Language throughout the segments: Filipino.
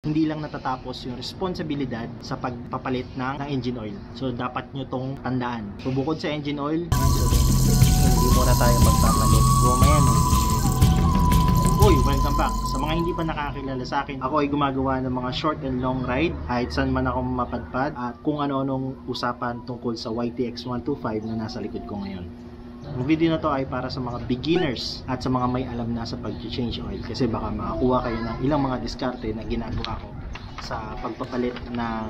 hindi lang natatapos yung responsibilidad sa pagpapalit ng engine oil. So dapat nyo tong tandaan. So bukod sa engine oil, hindi muna tayo magpapalit. Goma yan. Uy, welcome back. Sa mga hindi pa nakakilala sa akin, ako ay gumagawa ng mga short and long ride kahit saan man ako mapadpad at kung ano-anong usapan tungkol sa YTX 125 na nasa likod ko ngayon. Ang video na to ay para sa mga beginners at sa mga may alam na sa pag-change oil kasi baka makakuha kayo ng ilang mga diskarte na ginagawa ko sa pagpapalit ng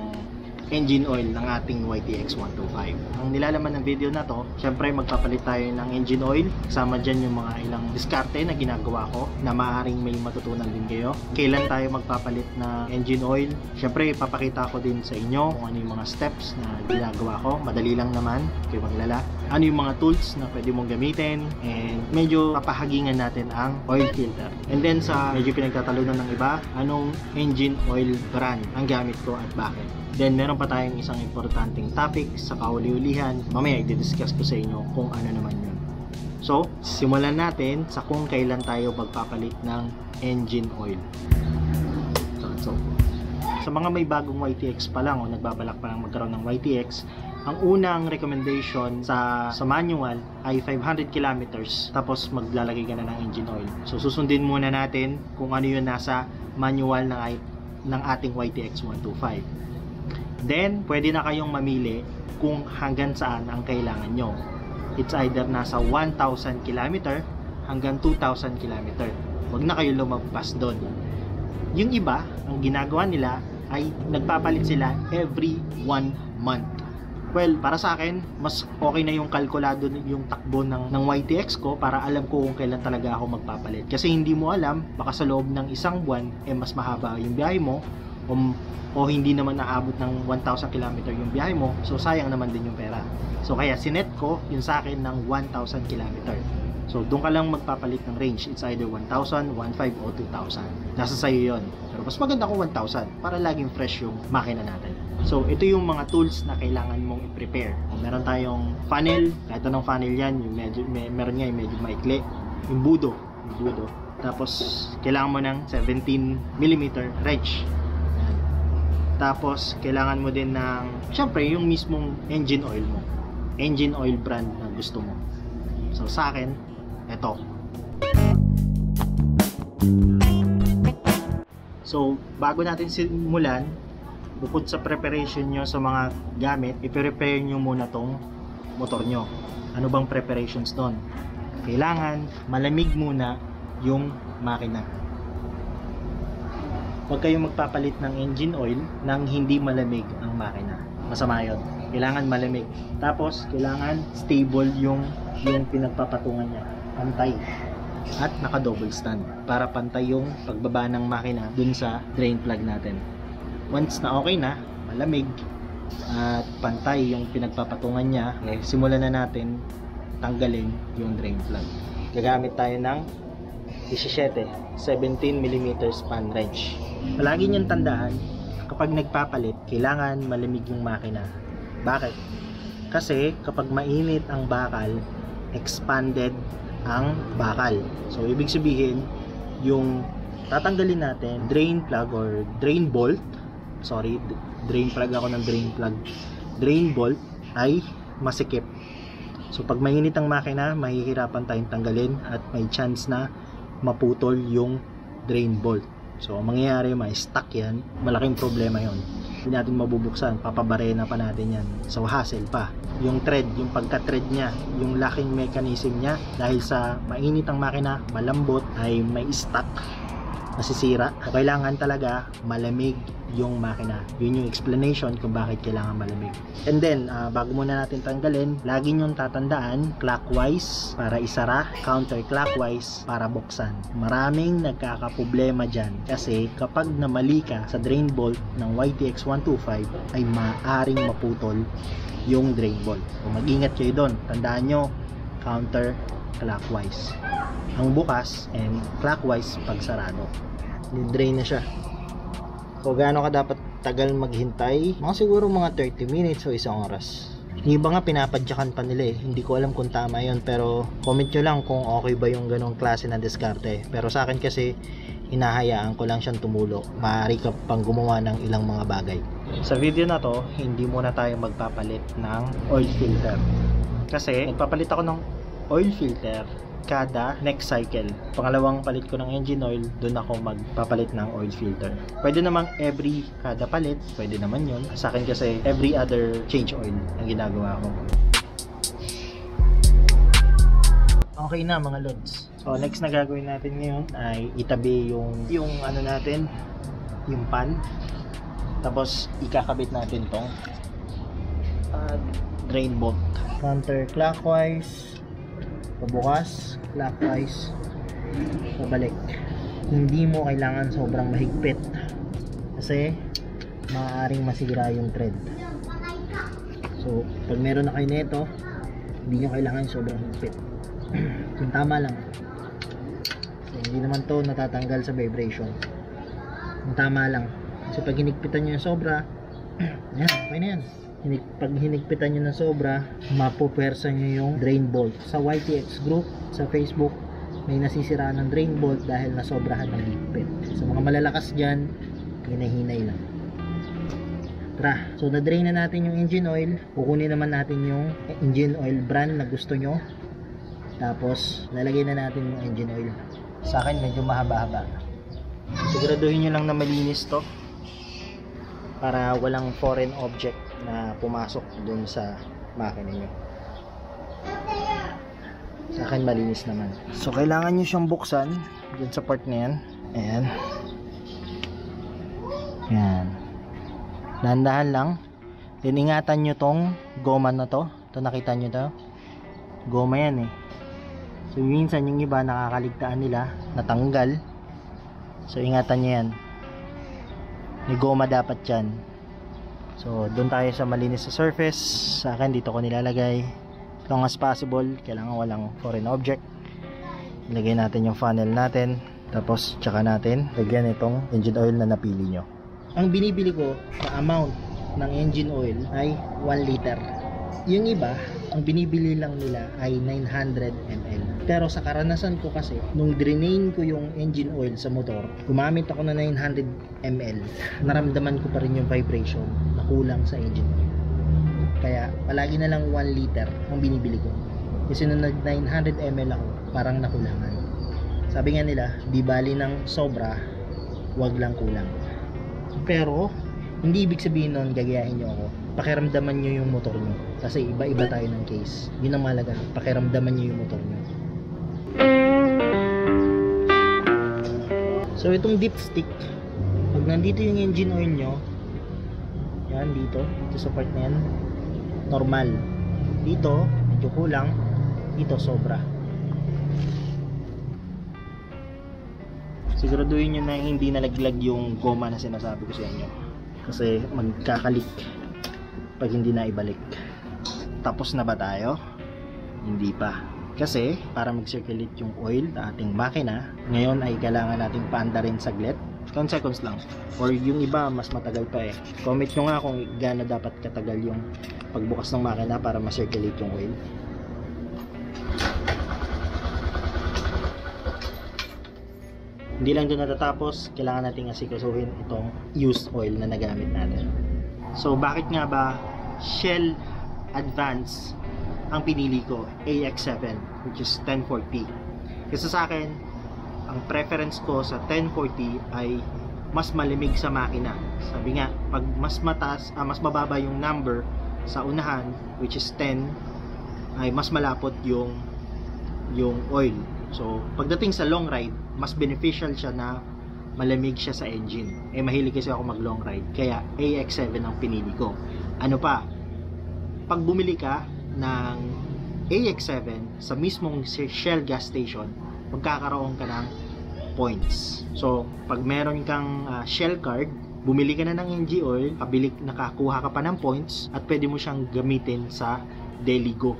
engine oil ng ating YTX 125. Ang nilalaman ng video na to, syempre magpapalit tayo ng engine oil. Kasama dyan yung mga ilang diskarte na ginagawa ko na maaaring may matutunan din kayo. Kailan tayo magpapalit ng engine oil? Syempre ipapakita ko din sa inyo kung ano yung mga steps na ginagawa ko. Madali lang naman, kayo maglala. Ano yung mga tools na pwede mong gamitin, and medyo papahagingan natin ang oil filter. And then sa medyo pinagtatalunan ng iba, anong engine oil brand ang gamit ko at bakit. Then meron pa tayong isang importanteng topic sa kauli-ulihan. Mamaya i-discuss ko sa inyo kung ano naman yun. So, simulan natin sa kung kailan tayo magpapalit ng engine oil. So, sa mga may bagong YTX pa lang o nagbabalak pa lang magkaroon ng YTX, ang unang recommendation sa manual ay 500 kilometers tapos maglalagay ka na ng engine oil. So, susundin muna natin kung ano yung nasa manual ng ating YTX 125. Then, pwede na kayong mamili kung hanggang saan ang kailangan nyo. It's either nasa 1,000 km hanggang 2,000 km. Huwag na kayo lumagpas doon. Yung iba, ang ginagawa nila ay nagpapalit sila every 1 month. Well, para sa akin, mas okay na yung kalkulado yung takbo ng YTX ko para alam ko kung kailan talaga ako magpapalit. Kasi hindi mo alam, baka sa loob ng isang buwan, mas mahaba yung biyahe mo o hindi naman naabot ng 1,000 km yung biyahe mo, so sayang naman din yung pera. So kaya sinet ko yun sa akin ng 1,000 km. So doon ka lang magpapalit ng range. It's either 1,000, 1,500 o 2,000. Nasa sayo yun. Pero mas maganda kung 1,000 para laging fresh yung makina natin. So ito yung mga tools na kailangan mong i-prepare. Meron tayong funnel, kahit anong funnel yan, yung meron nga yung medyo maikli, yung budo. Tapos kailangan mo ng 17mm wrench. Tapos, kailangan mo din ng, syempre, yung mismong engine oil mo. Engine oil brand na gusto mo. So, sa akin, eto. So, bago natin simulan, bukod sa preparation nyo sa mga gamit, i-prepare nyo muna tong motor nyo. Ano bang preparations doon? Kailangan malamig muna yung makina. Huwag kayong magpapalit ng engine oil nang hindi malamig ang makina. Masama yun. Kailangan malamig. Tapos, kailangan stable yung pinagpapatungan niya. Pantay. At naka-double stand. Para pantay yung pagbaba ng makina dun sa drain plug natin. Once na okay na, malamig, at pantay yung pinagpapatungan niya, simulan na natin tanggalin yung drain plug. Gagamit tayo ng 17mm span wrench. Palagi niyong tandaan, kapag nagpapalit, kailangan malamig yung makina. Bakit? Kasi kapag mainit ang bakal, expanded ang bakal. So, ibig sabihin, yung tatanggalin natin, drain plug or drain bolt, drain plug ako ng drain plug, drain bolt ay masikip. So, pag mainit ang makina, mahihirapan tayong tanggalin at may chance na maputol yung drain bolt. So, ang mangyayari, may stuck yan. Malaking problema yon. Hindi natin mabubuksan. Papabarena pa natin yan. So, hassle pa. Yung thread, yung pagka-thread niya, yung locking mechanism niya, dahil sa mainit ang makina, malambot, ay may stuck, nasisira. So, kailangan talaga malamig yung makina. Yun yung explanation kung bakit kailangan malamig. And then, bago muna natin tanggalin, lagi nyong tatandaan, clockwise para isara, counterclockwise para buksan. Maraming nagkakaproblema dyan kasi kapag namali ka sa drain bolt ng YTX 125 ay maaring maputol yung drain bolt. So, mag-ingat kayo doon. Tandaan nyo, counterclockwise ang bukas and clockwise pag sarado. Drain na siya. So, gaano ka dapat tagal maghintay? Siguro mga 30 minutes o isang oras. Yung iba nga pinapadyakan pa nila eh. Hindi ko alam kung tama yun, pero comment nyo lang kung okay ba yung ganong klase na diskarte. Pero sa akin kasi hinahayaan ko lang siyang tumulo. Maaari ka pang gumawa ng ilang mga bagay. Sa video na to, hindi muna tayo magpapalit ng oil filter. Kasi nagpapalit ako ng oil filter kada next cycle. Pangalawang palit ko ng engine oil, doon ako magpapalit ng oil filter. Pwede namang every kada palit, pwede naman yun. Sa akin kasi every other change oil ang ginagawa ko. Okay na mga lods. So next na gagawin natin ngayon ay itabi yung ano natin, yung pan. Tapos ikakabit natin tong drain bolt. Counterclockwise, pabukas, clockwise, pabalik. Hindi mo kailangan sobrang mahigpit kasi maaaring masira yung thread. So pag meron na kayo nito, hindi nyo kailangan sobrang higpit. Yung tama lang. So, hindi naman to natatanggal sa vibration. Yung tama lang. Kasi pag hinigpitan nyo yung sobra, yan, okay na yan. Pag hinigpitan nyo ng sobra, mapupwersa nyo yung drain bolt. Sa YTX group, sa Facebook, may nasisiraan ng drain bolt dahil nasobrahan ng higpit. Sa mga malalakas dyan, hinahinay lang. Tara, so na-drain na natin yung engine oil. Kukunin naman natin yung engine oil brand na gusto nyo. Tapos, lalagay na natin yung engine oil. Sa akin, medyo mahaba-haba. Siguraduhin nyo lang na malinis to para walang foreign object na pumasok dun sa makina nyo. Sa akin, malinis naman. So, kailangan nyo siyang buksan dun sa part na yan. Ayan. Ayan. Dahan-dahan lang. Then, ingatan nyo tong goma na to. Ito, nakita nyo to? Goma yan eh. So minsan yung iba nakakaligtaan nila, natanggal. So ingatan nyo yan. May goma dapat yan. So doon tayo sa malinis sa surface. Sa akin dito ko nilalagay. As long as possible, kailangan walang foreign object. Ilagay natin yung funnel natin. Tapos tsaka natin lagyan itong engine oil na napili nyo. Ang binibili ko na amount ng engine oil ay 1 liter. Yung iba, ang binibili lang nila ay 900 ml. Pero sa karanasan ko kasi, nung drainain ko yung engine oil sa motor, gumamit ako na 900 ml. Naramdaman ko pa rin yung vibration na kulang sa engine oil. Kaya palagi na lang 1 liter ang binibili ko. Kasi nung nag 900 ml ako, parang nakulangan. Sabi nga nila, di bali ng sobra, wag lang kulang. Pero hindi ibig sabihin nun gagayahin nyo ako. Pakiramdaman nyo yung motor nyo. Kasi iba-iba tayo ng case. Yun ang malaga. Pakiramdaman nyo yung motor nyo. So itong dipstick, pag nandito yung engine oil nyo, yan dito sa part na yan, normal. Dito, medyo kulang. Dito, sobra. Siguraduhin nyo na hindi nalaglag yung goma na sinasabi ko sa inyo. Kasi magkakalik pag hindi na ibalik. Tapos na ba tayo? Hindi pa. Kasi para mag-circulate yung oil na ating makina, ngayon ay kailangan nating paanda rin saglit. 10 seconds lang. Or yung iba mas matagal pa eh. Comment nyo nga kung gaano dapat katagal yung pagbukas ng makina para ma-circulate yung oil. Hindi lang doon natatapos, kailangan nating asikasuhin itong used oil na nagamit natin. So bakit nga ba Shell Advance ang pinili ko, AX7, which is 1040? Kasi sa akin, ang preference ko sa 1040 ay mas malimig sa makina. Sabi nga, pag mas mataas, mas mababa yung number sa unahan, which is 10, ay mas malapot yung oil. So pagdating sa long ride, mas beneficial siya na malamig siya sa engine. Mahilig kasi ako mag long ride, kaya AX7 ang pinili ko. Ano pa, pag bumili ka ng AX7 sa mismong Shell gas station, magkakaroon ka ng points. So pag meron kang Shell card, bumili ka na ng engine oil, nakakuha ka pa ng points, at pwede mo siyang gamitin sa Deligo.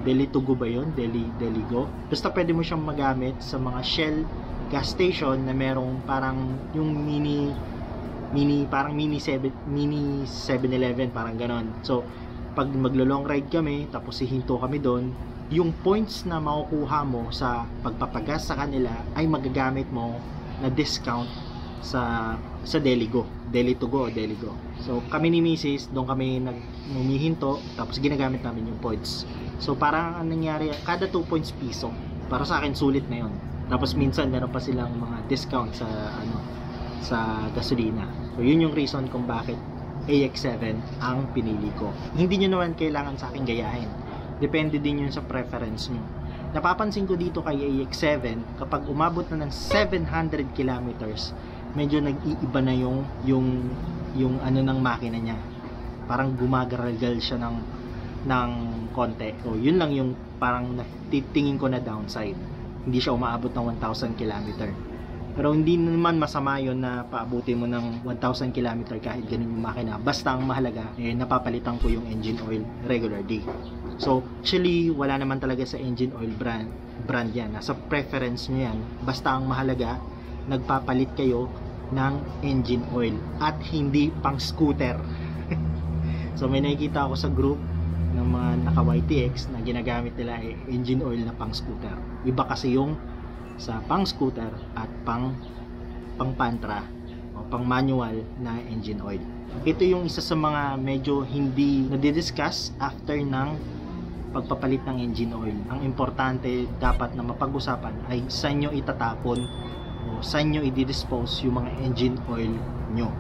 Deli2Go ba yun? Deligo. Basta pwede mo siyang magamit sa mga Shell gas station na merong parang yung mini 7-Eleven, parang ganon. So pag maglo-long ride kami, tapos hihinto kami doon, yung points na makukuha mo sa pagpapagas sa kanila ay magagamit mo na discount sa Deligo. Deli to go o Deligo. So kami ni Mrs. doon kami humihinto, tapos ginagamit namin yung points. So parang ang nangyari, kada 2 points piso. Para sa akin sulit na yon. Tapos minsan meron pa silang mga discount sa gasolina. So yun yung reason kung bakit AX7 ang pinili ko. Hindi nyo naman kailangan sa akin gayahin. Depende din yun sa preference nyo. Napapansin ko dito kay AX7, kapag umabot na ng 700 kilometers, medyo nag-iiba na yung ano ng makina niya. Parang gumagaragal siya ng konti. So yun lang yung parang natitingin ko na downside. Hindi siya umaabot ng 1,000 km. Pero hindi naman masama yun na paabutin mo ng 1,000 km kahit ganun yung makina. Basta ang mahalaga, napapalitan ko yung engine oil regularly. So actually wala naman talaga sa engine oil brand yan. Nasa preference nyo yan. Basta ang mahalaga, nagpapalit kayo ng engine oil at hindi pang scooter. So may nakikita ako sa group ng mga naka YTX na ginagamit nila engine oil na pang scooter. Iba kasi yung sa pang scooter at pang pantra o pang manual na engine oil. Ito yung isa sa mga medyo hindi nadidiscuss after ng pagpapalit ng engine oil. Ang importante dapat na mapag-usapan ay saan nyo itatapon o saan nyo i-dispose yung mga engine oil nyo.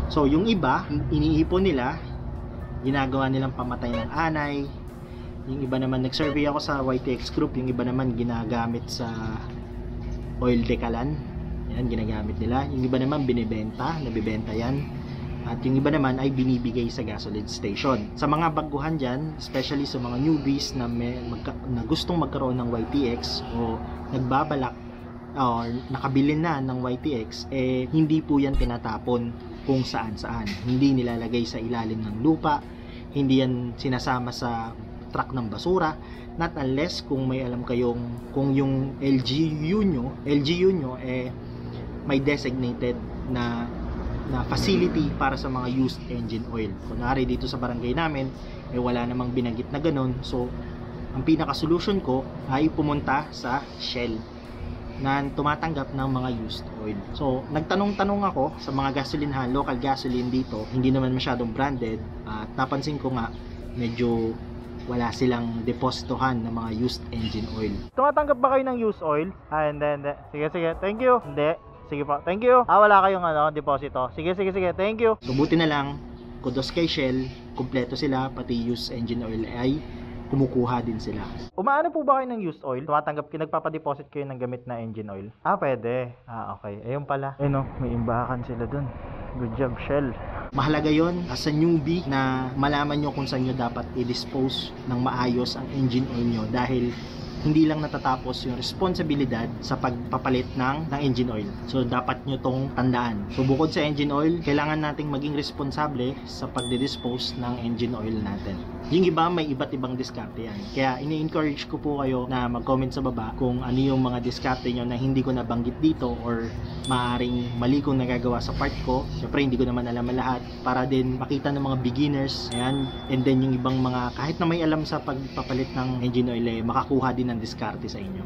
So yung iba, iniipon nila, ginagawa nilang pamatay ng anay. Yung iba naman, nag-survey ako sa YTX group, yung iba naman ginagamit sa oil decalan. Yan, ginagamit nila. Yung iba naman nabibenta yan. At yung iba naman ay binibigay sa gasoline station. Sa mga baguhan dyan, especially sa mga newbies na gustong magkaroon ng YTX o nagbabalak o nakabili na ng YTX, hindi po yan tinatapon kung saan-saan. Hindi nilalagay sa ilalim ng lupa, hindi yan sinasama sa truck ng basura, not unless kung may alam kayong kung yung LGU nyo may designated na facility para sa mga used engine oil. Kunwari dito sa barangay namin wala namang binanggit na ganun. So ang pinaka solution ko ay pumunta sa Shell na tumatanggap ng mga used oil. So nagtanong-tanong ako sa mga gasolinahan, local gasoline dito, hindi naman masyadong branded, at napansin ko nga medyo wala silang depositohan ng mga used engine oil. Tumatanggap ba kayo ng used oil? Hindi. Sige, thank you. Hindi. Sige po, thank you. Wala kayong deposito. Sige, thank you. So buti na lang, kudos kay Shell, kumpleto sila, pati used engine oil ay kumukuha din sila. Umaano po ba kayo ng used oil? Tumatanggap kayo, nagpapadeposit kayo ng gamit na engine oil? Pwede. Okay. Ayun pala. May imbakan sila dun. Good job, Shell. Mahalaga yon as a newbie na malaman nyo kung saan nyo dapat i-dispose ng maayos ang engine oil nyo, dahil hindi lang natatapos yung responsibilidad sa pagpapalit ng engine oil. So dapat nyo tong tandaan. So bukod sa engine oil, kailangan nating maging responsable sa pagdidispose ng engine oil natin. Yung iba, may iba't ibang diskarte yan. Kaya ini-encourage ko po kayo na mag-comment sa baba kung ano yung mga diskarte nyo na hindi ko nabanggit dito or maaaring mali kong nagagawa sa part ko. Siyempre hindi ko naman alam lahat, para din makita ng mga beginners. Ayan. And then yung ibang mga kahit na may alam sa pagpapalit ng engine oil, makakuha din ng diskarte sa inyo.